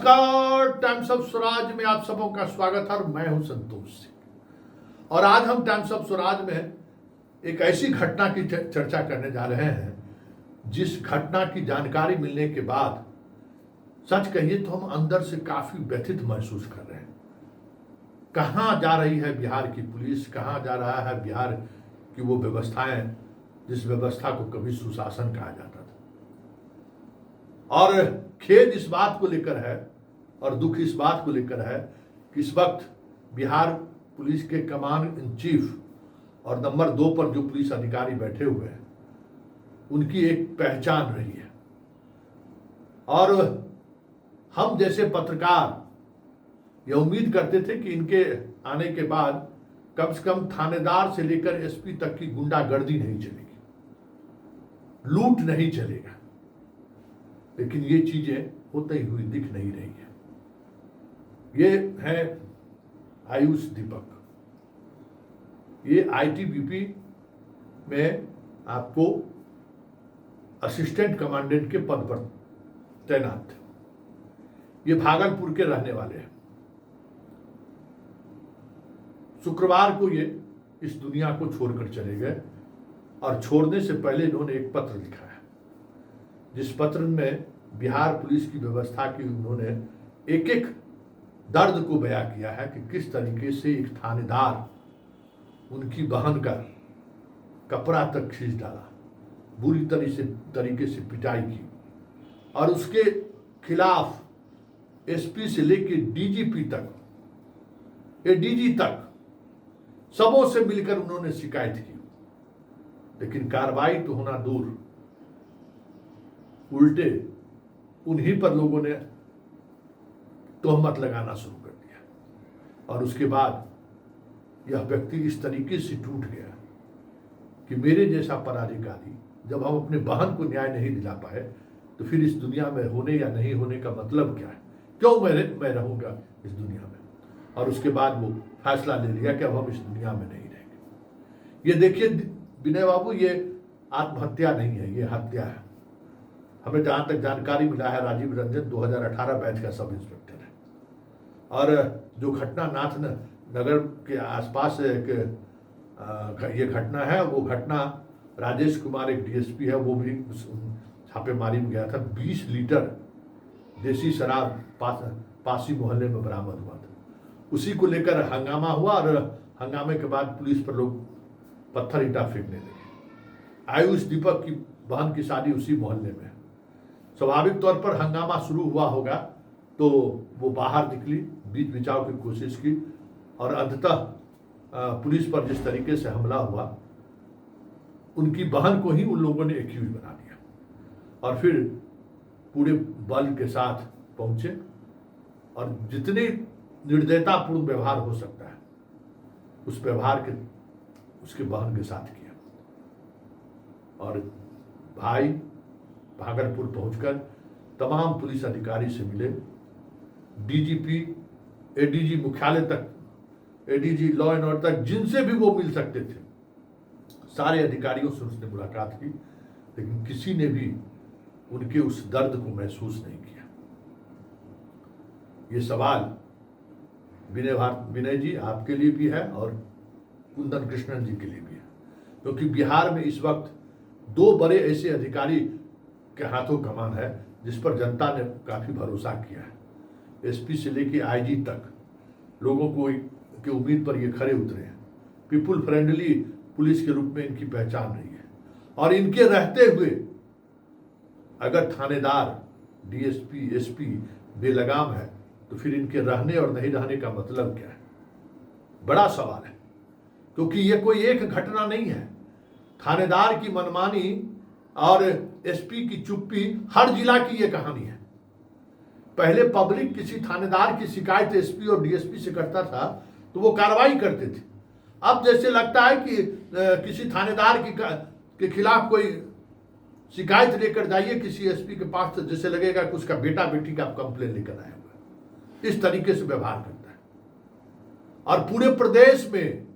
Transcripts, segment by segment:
नमस्कार। Times of Swaraj में आप सबों का स्वागत है और मैं हूं संतोष सिंह। और आज हम टाइम्स ऑफ स्वराज में एक ऐसी घटना की चर्चा करने जा रहे हैं जिस घटना की जानकारी मिलने के बाद सच कहिए तो हम अंदर से काफी व्यथित महसूस कर रहे हैं। कहां जा रही है बिहार की पुलिस, कहां जा रहा है बिहार की वो व्यवस्थाएं जिस व्यवस्था को कभी सुशासन कहा जाता था। और खेद इस बात को लेकर है और दुख इस बात को लेकर है कि इस वक्त बिहार पुलिस के कमांड इन चीफ और नंबर 2 पर जो पुलिस अधिकारी बैठे हुए हैं उनकी एक पहचान रही है। और हम जैसे पत्रकार ये उम्मीद करते थे कि इनके आने के बाद कम से कम थानेदार से लेकर एसपी तक की गुंडागर्दी नहीं चलेगी, लूट नहीं चलेगा, लेकिन ये चीजें होती हुई दिख नहीं रही है। ये है आयुष दीपक, ये आईटीबीपी में आपको असिस्टेंट कमांडेंट के पद पर तैनात थे। ये भागलपुर के रहने वाले हैं। शुक्रवार को ये इस दुनिया को छोड़कर चले गए और छोड़ने से पहले इन्होंने एक पत्र लिखा है जिस पत्र में बिहार पुलिस की व्यवस्था की उन्होंने एक एक दर्द को बयां किया है कि किस तरीके से एक थानेदार उनकी बहन का कपड़ा तक खींच डाला, बुरी तरीके से पिटाई की और उसके खिलाफ एसपी से लेकर डीजीपी तक, एडीजी तक सबों से मिलकर उन्होंने शिकायत की, लेकिन कार्रवाई तो होना दूर, उल्टे उन्हीं पर लोगों ने तोहमत लगाना शुरू कर दिया। और उसके बाद यह व्यक्ति इस तरीके से टूट गया कि मेरे जैसा पदाधिकारी जब हम अपने बहन को न्याय नहीं दिला पाए तो फिर इस दुनिया में होने या नहीं होने का मतलब क्या है, क्यों मैं रहूंगा इस दुनिया में। और उसके बाद वो फैसला ले लिया कि अब हम इस दुनिया में नहीं रहेंगे। ये देखिए विनय बाबू, ये आत्महत्या नहीं है, ये हत्या है। हमें जहां तक जानकारी मिला है राजीव रंजन 2018 बैच का सब इंस्पेक्टर है। और जो घटना नाथ नगर के आसपास ये घटना है, वो घटना राजेश कुमार एक डीएसपी है, वो भी छापेमारी में गया था। 20 लीटर देसी शराब पासी मोहल्ले में बरामद हुआ था। उसी को लेकर हंगामा हुआ और हंगामे के बाद पुलिस पर लोग पत्थर ईंटा फेंकने लगे। आयुष दीपक की बहन की शादी उसी मोहल्ले में। स्वाभाविक तौर पर हंगामा शुरू हुआ होगा तो वो बाहर निकली, बीच बिचाव की कोशिश की और अंततः पुलिस पर जिस तरीके से हमला हुआ, उनकी बहन को ही उन लोगों ने एक्यूज बना दिया और फिर पूरे बल के साथ पहुंचे और जितनी निर्दयतापूर्ण व्यवहार हो सकता है उस व्यवहार के उसके बहन के साथ किया। और भाई भागलपुर पहुंचकर तमाम पुलिस अधिकारी से मिले, डीजीपी, एडीजी मुख्यालय तक, एडीजी लॉ एंड ऑर्डर तक, जिनसे भी वो मिल सकते थे सारे अधिकारियों से उसने मुलाकात की, लेकिन किसी ने भी उनके उस दर्द को महसूस नहीं किया। ये सवाल विनय जी आपके लिए भी है और कुंदन कृष्णन जी के लिए भी है, क्योंकि बिहार में इस वक्त 2 बड़े ऐसे अधिकारी के हाथों कमान है जिस पर जनता ने काफी भरोसा किया है। एसपी से लेकर आईजी तक लोगों को के उम्मीद पर ये खरे उतरे हैं। पीपुल फ्रेंडली पुलिस के रूप में इनकी पहचान रही है और इनके रहते हुए अगर थानेदार, डीएसपी, एसपी बेलगाम है तो फिर इनके रहने और नहीं रहने का मतलब क्या है? बड़ा सवाल है, क्योंकि ये कोई एक घटना नहीं है। थानेदार की मनमानी और एसपी की चुप्पी हर जिला की ये कहानी है। पहले पब्लिक किसी थानेदार की शिकायत एसपी और डीएसपी से करता था तो वो कार्रवाई करते थे। अब जैसे लगता है कि किसी थानेदार के खिलाफ कोई शिकायत लेकर जाइए किसी एसपी के पास तो जैसे लगेगा कि उसका बेटा बेटी का कंप्लेन लेकर आया हुआ। इस तरीके से व्यवहार करता है। और पूरे प्रदेश में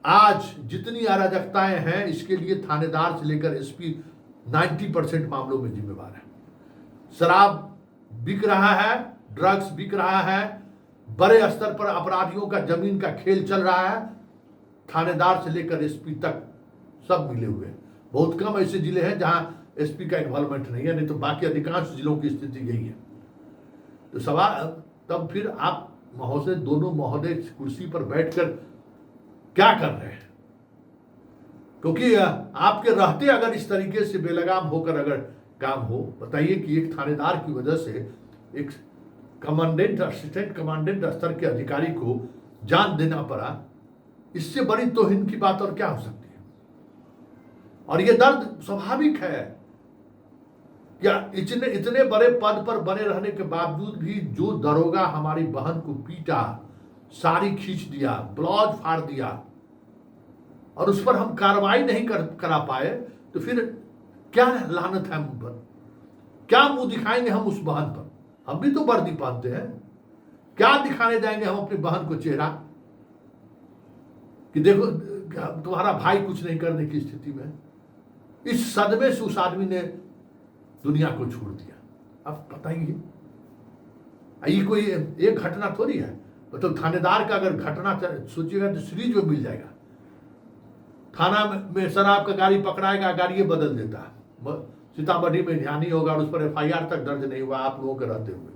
आज जितनी अराजकताएं हैं इसके लिए थानेदार से लेकर एसपी 90% मामलों में जिम्मेवार है। शराब बिक रहा है, ड्रग्स बिक रहा है, बड़े स्तर पर अपराधियों का जमीन का खेल चल रहा है। थानेदार से लेकर एसपी तक सब मिले हुए हैं। बहुत कम ऐसे जिले हैं जहां एसपी का इन्वॉल्वमेंट नहीं है, नहीं तो बाकी अधिकांश जिलों की स्थिति यही है। तो सवाल तब फिर आप महोदय, दोनों महोदय कुर्सी पर बैठकर क्या कर रहे हैं? क्योंकि आपके रहते अगर इस तरीके से बेलगाम होकर अगर काम हो, बताइए कि एक थानेदार की वजह से एक कमांडेंट, असिस्टेंट कमांडेंट स्तर के अधिकारी को जान देना पड़ा, इससे बड़ी तौहीन की बात और क्या हो सकती है? और यह दर्द स्वाभाविक है। क्या इतने बड़े पद पर बने रहने के बावजूद भी जो दरोगा हमारी बहन को पीटा, साड़ी खींच दिया, ब्लाउज फाड़ दिया, और उस पर हम कार्रवाई नहीं करा पाए, तो फिर क्या लानत है हम पर? क्या मुंह दिखाएंगे हम उस बहन पर? हम भी तो वर्दी पहनते हैं। क्या दिखाने जाएंगे हम अपनी बहन को चेहरा कि देखो तुम्हारा भाई कुछ नहीं करने की स्थिति में? इस सदमे से उस आदमी ने दुनिया को छोड़ दिया। अब बताइए, ये कोई एक घटना थोड़ी है। मतलब थानेदार का अगर घटना सोचिएगा तो सीरीज में मिल जाएगा। थाना में शराब का गाड़ी पकड़ाएगा, गाड़ी बदल देता है। सीतामढ़ी में ध्यान ही होगा और उस पर एफआईआर तक दर्ज नहीं हुआ आप लोगों के रहते हुए।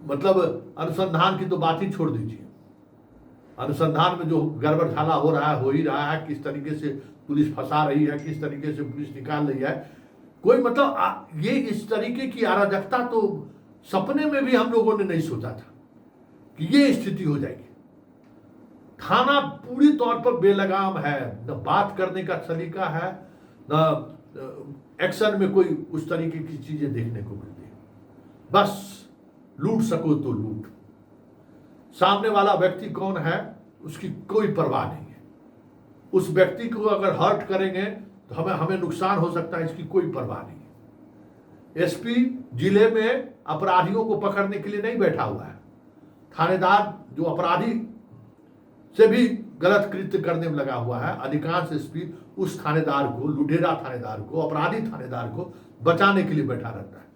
मतलब अनुसंधान की तो बात ही छोड़ दीजिए। अनुसंधान में जो गड़बड़ झाला हो रहा है, हो ही रहा है। किस तरीके से पुलिस फंसा रही है, किस तरीके से पुलिस निकाल रही है, कोई मतलब ये इस तरीके की अराजकता तो सपने में भी हम लोगों ने नहीं सोचा था कि ये स्थिति हो जाएगी। थाना पूरी तौर पर बेलगाम है, न बात करने का सलीका है, न एक्शन में कोई उस तरीके की चीजें देखने को मिलती है। बस लूट सको तो लूट। सामने वाला व्यक्ति कौन है उसकी कोई परवाह नहीं है। उस व्यक्ति को अगर हर्ट करेंगे तो हमें नुकसान हो सकता है, इसकी कोई परवाह नहीं है। एसपी जिले में अपराधियों को पकड़ने के लिए नहीं बैठा हुआ है। थानेदार जो अपराधी से भी गलत कृत्य करने में लगा हुआ है, अधिकांश एसपी उस थानेदार को, लुटेरा थानेदार को, अपराधी थानेदार को बचाने के लिए बैठा रहता है।